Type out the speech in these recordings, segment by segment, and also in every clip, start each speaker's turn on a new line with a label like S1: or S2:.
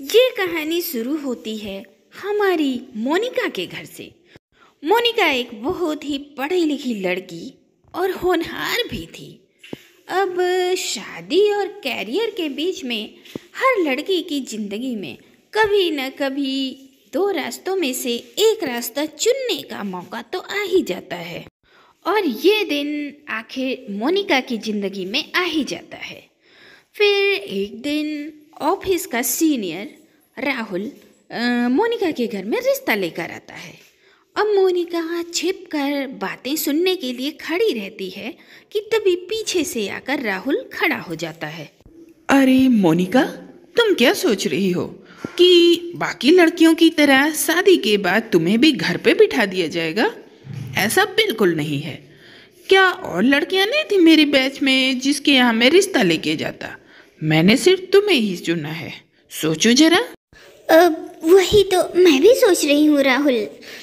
S1: ये कहानी शुरू होती है हमारी मोनिका के घर से। मोनिका एक बहुत ही पढ़ी लिखी लड़की और होनहार भी थी। अब शादी और कैरियर के बीच में हर लड़की की ज़िंदगी में कभी न कभी दो रास्तों में से एक रास्ता चुनने का मौका तो आ ही जाता है, और ये दिन आखिर मोनिका की ज़िंदगी में आ ही जाता है। फिर एक दिन ऑफिस का सीनियर राहुल मोनिका के घर में रिश्ता लेकर आता है। अब मोनिका छिप कर बातें सुनने के लिए खड़ी रहती है कि तभी पीछे से आकर राहुल खड़ा हो जाता है।
S2: अरे मोनिका, तुम क्या सोच रही हो कि बाकी लड़कियों की तरह शादी के बाद तुम्हें भी घर पे बिठा दिया जाएगा? ऐसा बिल्कुल नहीं है। क्या और लड़कियां नहीं थी मेरी बैच में जिसके यहाँ मैं रिश्ता लेके जाता? मैंने सिर्फ तुम्हें ही चुना है। सोचो जरा।
S3: वही तो मैं भी सोच रही हूँ राहुल,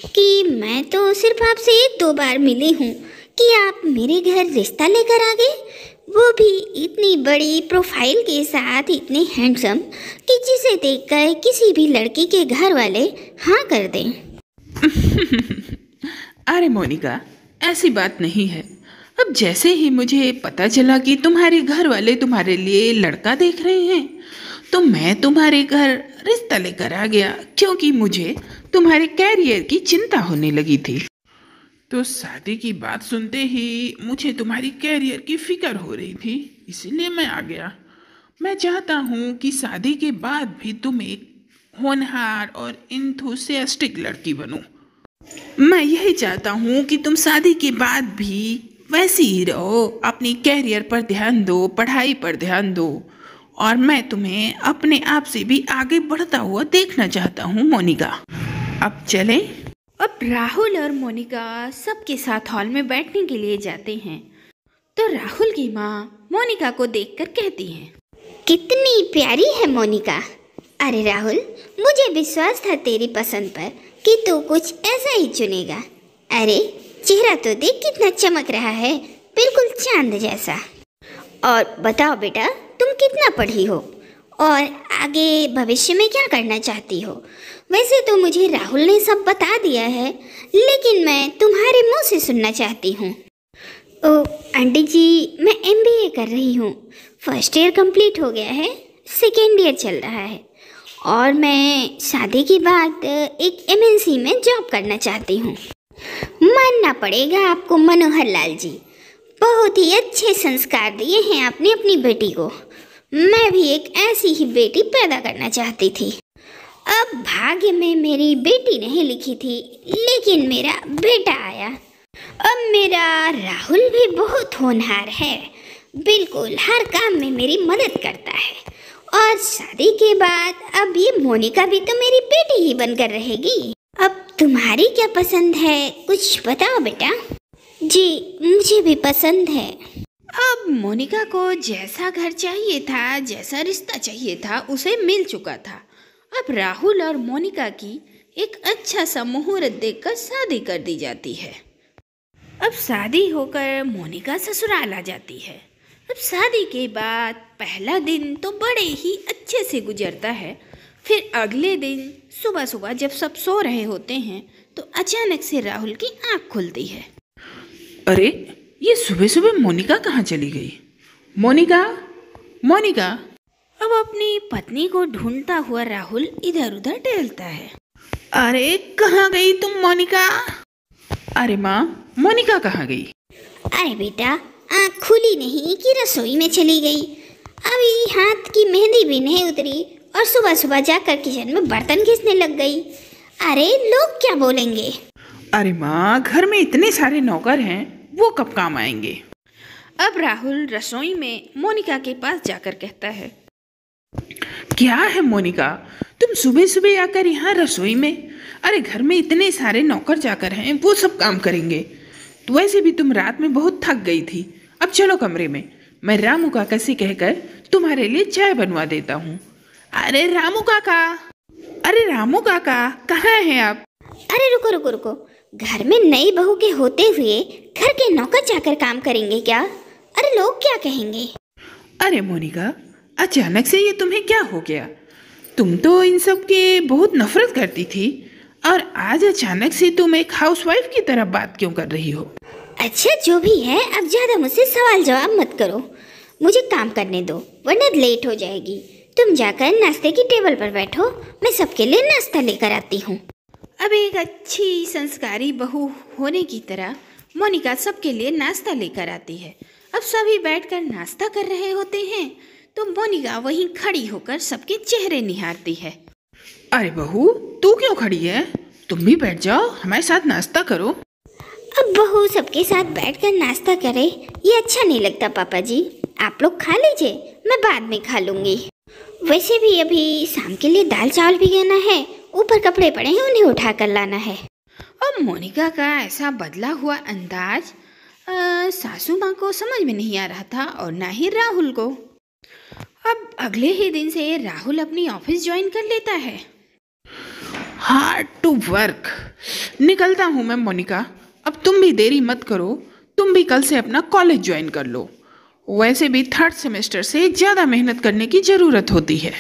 S3: कि मैं तो सिर्फ आपसे एक दो बार मिली हूँ कि आप मेरे घर रिश्ता लेकर आ गए, वो भी इतनी बड़ी प्रोफाइल के साथ, इतने हैंडसम कि जिसे देखकर किसी भी लड़की के घर वाले हाँ कर दें।
S2: अरे मोनिका, ऐसी बात नहीं है। अब जैसे ही मुझे पता चला कि तुम्हारे घर वाले तुम्हारे लिए लड़का देख रहे हैं, तो मैं तुम्हारे घर रिश्ता लेकर आ गया, क्योंकि मुझे तुम्हारे कैरियर की चिंता होने लगी थी। तो शादी की बात सुनते ही मुझे तुम्हारी कैरियर की फिक्र हो रही थी, इसीलिए मैं आ गया। मैं चाहता हूँ कि शादी के बाद भी तुम एक होनहार और इंथुसियास्टिक लड़की बनो। मैं यही चाहता हूँ कि तुम शादी के बाद भी वैसी ही रहो, अपनी कैरियर पर ध्यान दो, पढ़ाई पर ध्यान दो, और मैं तुम्हें अपने आप से भी आगे बढ़ता हुआ देखना चाहता हूँ मोनिका। अब चलें?
S1: अब राहुल और मोनिका सबके साथ हॉल में बैठने के लिए जाते हैं, तो राहुल की माँ मोनिका को देखकर कहती हैं,
S3: कितनी प्यारी है मोनिका। अरे राहुल, मुझे विश्वास था तेरी पसंद पर कि तू कुछ ऐसा ही चुनेगा। अरे चेहरा तो देख कितना चमक रहा है, बिल्कुल चांद जैसा। और बताओ बेटा, तुम कितना पढ़ी हो और आगे भविष्य में क्या करना चाहती हो? वैसे तो मुझे राहुल ने सब बता दिया है, लेकिन मैं तुम्हारे मुंह से सुनना चाहती हूँ। ओ आंटी जी, मैं MBA कर रही हूँ। फर्स्ट ईयर कंप्लीट हो गया है, सेकेंड ईयर चल रहा है, और मैं शादी के बाद एक MNC में जॉब करना चाहती हूँ। मानना पड़ेगा आपको मनोहर लाल जी, बहुत ही अच्छे संस्कार दिए हैं आपने अपनी बेटी को। मैं भी एक ऐसी ही बेटी पैदा करना चाहती थी। अब भाग्य में मेरी बेटी नहीं लिखी थी, लेकिन मेरा बेटा आया। अब मेरा राहुल भी बहुत होनहार है, बिल्कुल हर काम में मेरी मदद करता है, और शादी के बाद अब ये मोनिका भी तो मेरी बेटी ही बनकर रहेगी। अब तुम्हारी क्या पसंद है, कुछ बताओ बेटा। जी मुझे भी पसंद है।
S1: अब मोनिका को जैसा घर चाहिए था, जैसा रिश्ता चाहिए था, उसे मिल चुका था। अब राहुल और मोनिका की एक अच्छा सा मुहूर्त देखकर शादी कर दी जाती है। अब शादी होकर मोनिका ससुराल आ जाती है। अब शादी के बाद पहला दिन तो बड़े ही अच्छे से गुजरता है। फिर अगले दिन सुबह सुबह जब सब सो रहे होते हैं, तो अचानक से राहुल की आँख खुलती है।
S2: अरे ये सुबह सुबह मोनिका कहाँ चली गई? मोनिका, मोनिका।
S1: अब अपनी पत्नी को ढूंढता हुआ राहुल इधर उधर टहलता है।
S2: अरे कहाँ गई तुम मोनिका? अरे माँ, मोनिका कहाँ गई?
S3: अरे बेटा, आँख खुली नहीं कि रसोई में चली गई। अभी हाथ की मेहंदी भी नहीं उतरी और सुबह सुबह जाकर किचन में बर्तन घिसने लग गई। अरे लोग क्या बोलेंगे?
S2: अरे माँ, घर में इतने सारे नौकर हैं, वो कब काम आएंगे?
S1: अब राहुल रसोई में मोनिका के पास जाकर कहता है,
S2: क्या है मोनिका, तुम सुबह सुबह आकर यहाँ रसोई में? अरे घर में इतने सारे नौकर जाकर हैं, वो सब काम करेंगे। तो वैसे भी तुम रात में बहुत थक गई थी। अब चलो कमरे में, मैं रामू काका से कहकर तुम्हारे लिए चाय बनवा देता हूँ। अरे रामू काका, अरे रामू काका, कहाँ हैं आप?
S3: अरे रुको रुको रुको, घर में नई बहू के होते हुए घर के नौकर जाकर काम करेंगे क्या? अरे लोग क्या कहेंगे?
S2: अरे मोनिका, अचानक से ये तुम्हें क्या हो गया? तुम तो इन सब के बहुत नफरत करती थी और आज अचानक से तुम एक हाउसवाइफ की तरह बात क्यों कर रही हो?
S3: अच्छा जो भी है, अब ज़्यादा मुझसे सवाल जवाब मत करो, मुझे काम करने दो वरना लेट हो जाएगी। तुम जाकर नाश्ते की टेबल पर बैठो, मैं सबके लिए नाश्ता लेकर आती हूँ।
S1: अब एक अच्छी संस्कारी बहू होने की तरह मोनिका सबके लिए नाश्ता लेकर आती है। अब सभी बैठकर नाश्ता कर रहे होते हैं तो मोनिका वहीं खड़ी होकर सबके चेहरे निहारती है।
S2: अरे बहू, तू क्यों खड़ी है? तुम भी बैठ जाओ, हमारे साथ नाश्ता करो।
S3: अब बहू सबके साथ बैठकर नाश्ता करे ये अच्छा नहीं लगता पापा जी, आप लोग खा लीजिए, मैं बाद में खा लूँगी। वैसे भी अभी शाम के लिए दाल चावल भिगाना है, ऊपर कपड़े पड़े हैं उन्हें उठा कर लाना है।
S1: अब मोनिका का ऐसा बदला हुआ अंदाज सासू माँ को समझ में नहीं आ रहा था और ना ही राहुल को। अब अगले ही दिन से राहुल अपनी ऑफिस ज्वाइन कर लेता है।
S2: Hard to work. निकलता हूँ मैं मोनिका, अब तुम भी देरी मत करो, तुम भी कल से अपना कॉलेज ज्वाइन कर लो। वैसे भी 3rd सेमेस्टर से ज़्यादा मेहनत करने की ज़रूरत होती है।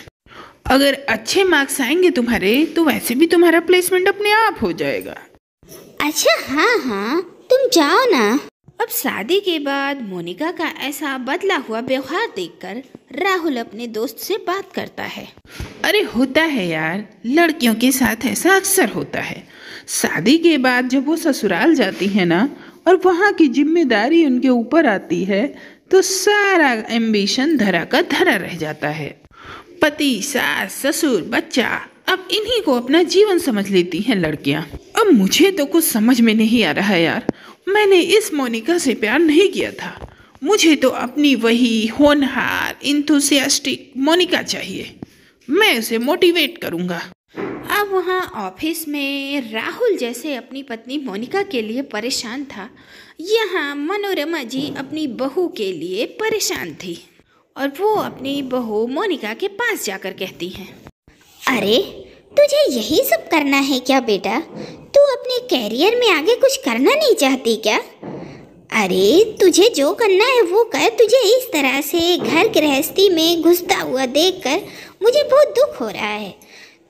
S2: अगर अच्छे मार्क्स आएंगे तुम्हारे तो वैसे भी तुम्हारा प्लेसमेंट अपने आप हो जाएगा।
S3: अच्छा हाँ, तुम जाओ ना।
S1: अब शादी के बाद मोनिका का ऐसा बदला हुआ व्यवहार देखकर राहुल अपने दोस्त से बात करता है।
S2: अरे होता है यार, लड़कियों के साथ ऐसा अक्सर होता है। शादी के बाद जब वो ससुराल जाती है ना और वहाँ की जिम्मेदारी उनके ऊपर आती है तो सारा एम्बिशन धरा का धरा रह जाता है। पति, सास, ससुर, बच्चा, अब इन्हीं को अपना जीवन समझ लेती हैं लड़कियां। अब मुझे तो कुछ समझ में नहीं आ रहा है यार, मैंने इस मोनिका से प्यार नहीं किया था, मुझे तो अपनी वही होनहार इंथुसियास्टिक मोनिका चाहिए। मैं उसे मोटिवेट करूँगा।
S1: अब वहाँ ऑफिस में राहुल जैसे अपनी पत्नी मोनिका के लिए परेशान था, यहाँ मनोरमा जी अपनी बहू के लिए परेशान थी और वो अपनी बहू मोनिका के पास जाकर कहती हैं,
S3: अरे तुझे यही सब करना है क्या बेटा? तू अपने कैरियर में आगे कुछ करना नहीं चाहती क्या? अरे तुझे जो करना है वो कर। तुझे इस तरह से घर गृहस्थी में घुसता हुआ देखकर मुझे बहुत दुख हो रहा है।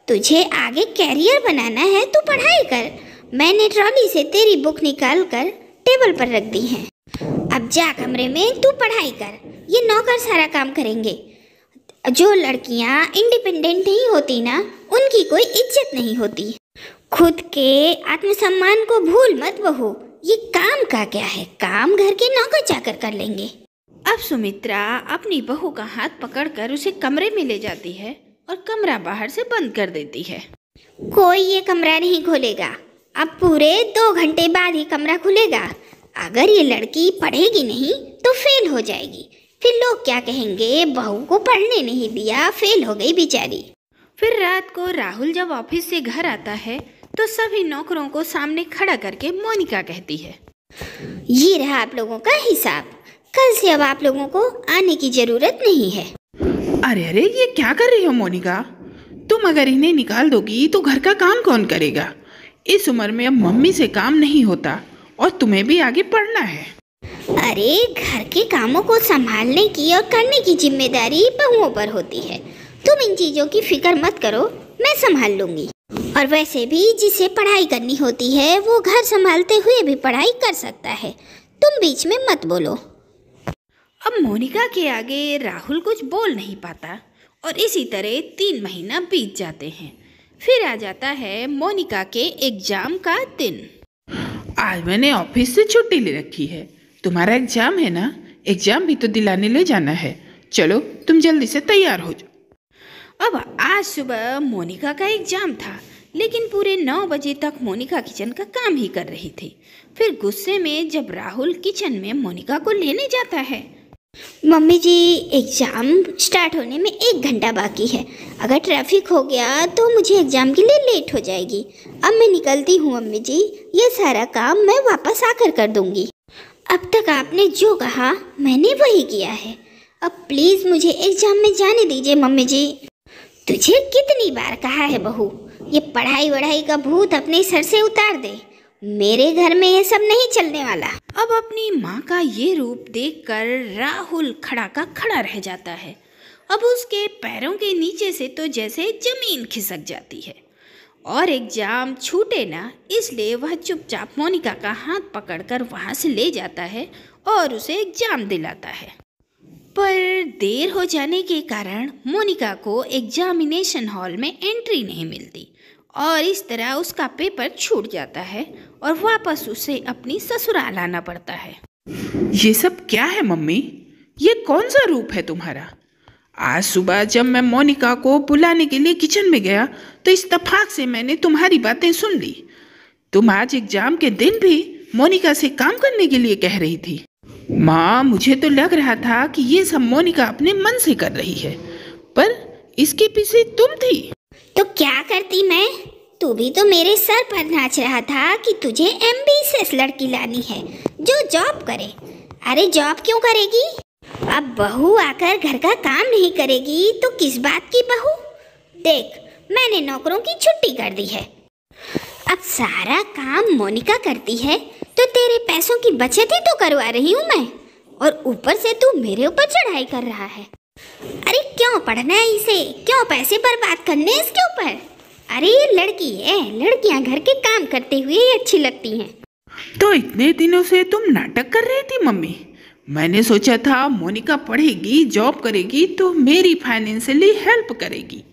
S3: तुझे आगे कैरियर बनाना है तो पढ़ाई कर। मैंने ट्रॉली से तेरी बुक निकाल कर टेबल पर रख दी है, अब जा कमरे में तू पढ़ाई कर, ये नौकर सारा काम करेंगे। जो लड़कियां इंडिपेंडेंट नहीं होती ना, उनकी कोई इज्जत नहीं होती। खुद के आत्मसम्मान को भूल मत बहू, ये काम का क्या है, काम घर के नौकर चाकर कर लेंगे।
S1: अब सुमित्रा अपनी बहू का हाथ पकड़कर उसे कमरे में ले जाती है और कमरा बाहर से बंद कर देती है।
S3: कोई ये कमरा नहीं खोलेगा, अब पूरे 2 घंटे बाद ही कमरा खुलेगा। अगर ये लड़की पढ़ेगी नहीं तो फेल हो जाएगी, फिर लोग क्या कहेंगे, बहू को पढ़ने नहीं दिया, फेल हो गई बेचारी।
S1: फिर रात को राहुल जब ऑफिस से घर आता है तो सभी नौकरों को सामने खड़ा करके मोनिका कहती है,
S3: ये रहा आप लोगों का हिसाब, कल से अब आप लोगों को आने की जरूरत नहीं है।
S2: अरे अरे, ये क्या कर रही हो मोनिका? तुम अगर इन्हें निकाल दोगी तो घर का काम कौन करेगा? इस उम्र में अब मम्मी से काम नहीं होता और तुम्हें भी आगे पढ़ना है।
S3: अरे घर के कामों को संभालने की और करने की जिम्मेदारी बहुओं पर होती है। तुम इन चीजों की फिक्र मत करो, मैं संभाल लूंगी। और वैसे भी जिसे पढ़ाई करनी होती है वो घर संभालते हुए भी पढ़ाई कर सकता है, तुम बीच में मत बोलो।
S1: अब मोनिका के आगे राहुल कुछ बोल नहीं पाता और इसी तरह 3 महीना बीत जाते हैं। फिर आ जाता है मोनिका के एग्जाम का दिन।
S2: आज मैंने ऑफिस से छुट्टी ले रखी है, तुम्हारा एग्जाम है ना, एग्जाम भी तो दिलाने ले जाना है। चलो तुम जल्दी से तैयार हो जाओ।
S1: अब आज सुबह मोनिका का एग्जाम था, लेकिन पूरे 9 बजे तक मोनिका किचन का काम ही कर रही थी। फिर गुस्से में जब राहुल किचन में मोनिका को लेने जाता है,
S3: मम्मी जी एग्ज़ाम स्टार्ट होने में 1 घंटा बाकी है, अगर ट्रैफिक हो गया तो मुझे एग्ज़ाम के लिए लेट हो जाएगी। अब मैं निकलती हूँ मम्मी जी, ये सारा काम मैं वापस आकर कर दूँगी। अब तक आपने जो कहा मैंने वही किया है, अब प्लीज़ मुझे एग्ज़ाम में जाने दीजिए मम्मी जी। तुझे कितनी बार कहा है बहू, ये पढ़ाई वढ़ाई का भूत अपने सर से उतार दे, मेरे घर में ये सब नहीं चलने वाला।
S1: अब अपनी माँ का ये रूप देखकर राहुल खड़ा का खड़ा रह जाता है अब उसके पैरों के नीचे से तो जैसे जमीन खिसक जाती है और एग्जाम छूटे ना, इसलिए वह चुपचाप मोनिका का हाथ पकड़कर वहाँ से ले जाता है और उसे एग्जाम दिलाता है। पर देर हो जाने के कारण मोनिका को एग्जामिनेशन हॉल में एंट्री नहीं मिलती और इस तरह उसका पेपर छूट जाता है और वापस उसे अपनी ससुराल आना पड़ता है।
S2: ये सब क्या है मम्मी? ये कौन सा रूप है तुम्हारा? आज सुबह जब मैं मोनिका को बुलाने के लिए किचन में गया तो इत्तेफाक से मैंने तुम्हारी बातें सुन ली। तुम आज एग्जाम के दिन भी मोनिका से काम करने के लिए कह रही थी। माँ, मुझे तो लग रहा था कि ये सब मोनिका अपने मन से कर रही है, पर इसके पीछे तुम थी।
S3: तो क्या करती मैं? तू भी तो मेरे सर पर नाच रहा था कि तुझे एम्बिशियस लड़की लानी है जो जॉब करे। अरे जॉब क्यों करेगी? अब बहू आकर घर का काम नहीं करेगी तो किस बात की बहू? देख, मैंने नौकरों की छुट्टी कर दी है। अब सारा काम मोनिका करती है तो तेरे पैसों की बचत ही तो करवा रही हूँ मैं, और ऊपर से तू मेरे ऊपर चढ़ाई कर रहा है। अरे क्यों पढ़ना है इसे? क्यों पैसे बर्बाद करने इसके ऊपर? अरे ये लड़की है, लड़कियां घर के काम करते हुए ही अच्छी लगती हैं।
S2: तो इतने दिनों से तुम नाटक कर रही थी मम्मी। मैंने सोचा था मोनिका पढ़ेगी, जॉब करेगी तो मेरी फाइनेंशियली हेल्प करेगी,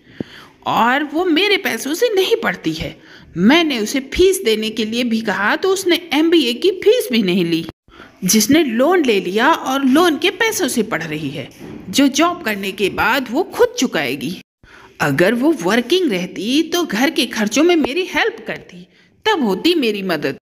S2: और वो मेरे पैसों से नहीं पढ़ती है। मैंने उसे फीस देने के लिए भी कहा तो उसने MBA की फीस भी नहीं ली, जिसने लोन ले लिया और लोन के पैसों से पढ़ रही है, जो जॉब करने के बाद वो खुद चुकाएगी। अगर वो वर्किंग रहती तो घर के खर्चों में मेरी हेल्प करती, तब होती मेरी मदद।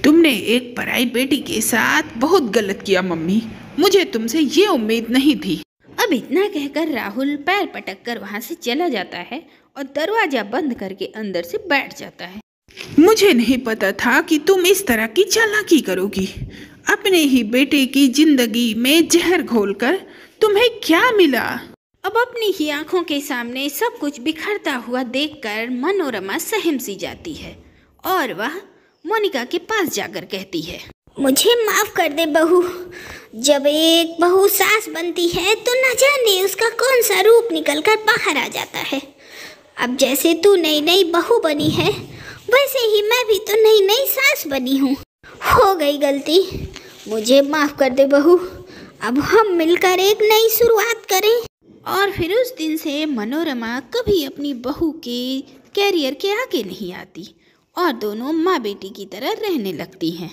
S2: तुमने एक पराई बेटी के साथ बहुत गलत किया मम्मी। मुझे तुमसे ये उम्मीद नहीं थी।
S1: अब इतना कहकर राहुल पैर पटक कर वहाँ से चला जाता है और दरवाजा बंद करके अंदर से बैठ जाता है।
S2: मुझे नहीं पता था कि तुम इस तरह की चालाकी करोगी। अपने ही बेटे की जिंदगी में जहर घोलकर तुम्हें क्या मिला?
S1: अब अपनी ही आंखों के सामने सब कुछ बिखरता हुआ देखकर मनोरमा सहम सी जाती है और वह मोनिका के पास जाकर कहती है,
S3: मुझे माफ कर दे बहू। जब एक बहू सास बनती है तो न जाने उसका कौन सा रूप निकलकर बाहर आ जाता है। अब जैसे तू नई नई बहू बनी है, वैसे ही मैं भी तो नई नई सास बनी हूँ। हो गई गलती, मुझे माफ कर दे बहू। अब हम मिलकर एक नई शुरुआत करें।
S1: और फिर उस दिन से मनोरमा कभी अपनी बहू के कैरियर के आगे नहीं आती और दोनों माँ बेटी की तरह रहने लगती हैं।